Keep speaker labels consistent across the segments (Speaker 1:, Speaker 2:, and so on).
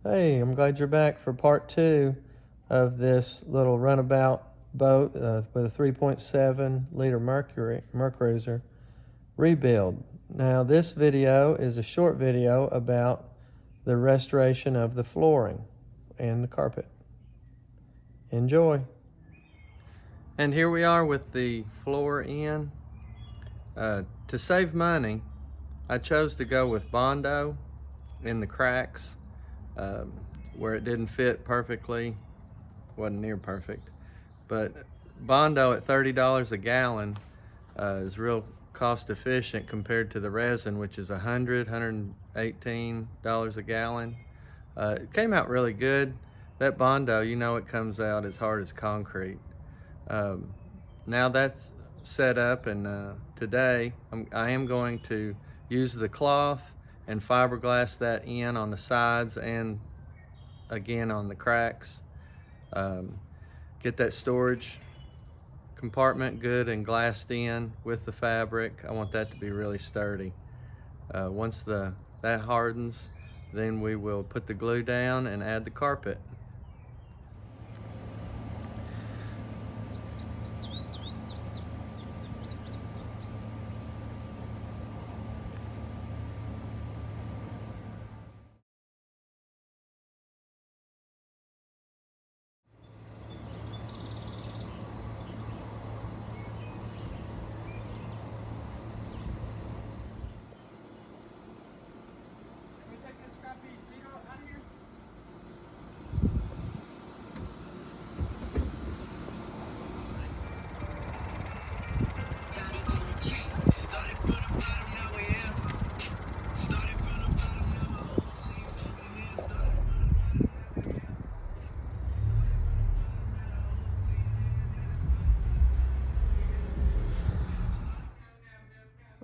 Speaker 1: Hey, I'm glad you're back for part 2 of this little runabout boat with a 3.7 liter Mercruiser rebuild. Now this video is a short video about the restoration of the flooring and the carpet. Enjoy. And here we are with the floor in. To save money, I chose to go with Bondo in the cracks. Where it didn't fit perfectly, wasn't near perfect, but Bondo at $30 a gallon is real cost efficient compared to the resin, which is $118 a gallon. It came out really good. That Bondo, you know, it comes out as hard as concrete. Now that's set up, and today I am going to use the cloth and fiberglass that in on the sides and again on the cracks. Get that storage compartment good and glassed in with the fabric. I want that to be really sturdy. Once that hardens, then we will put the glue down and add the carpet.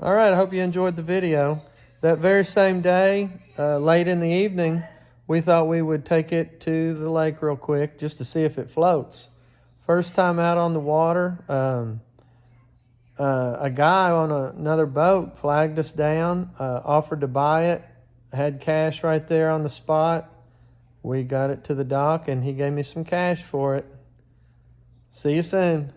Speaker 1: All right, I hope you enjoyed the video. That very same day, late in the evening, we thought we would take it to the lake real quick just to see if it floats. First time out on the water, a guy on another boat flagged us down, offered to buy it, had cash right there on the spot. We got it to the dock and he gave me some cash for it. See you soon.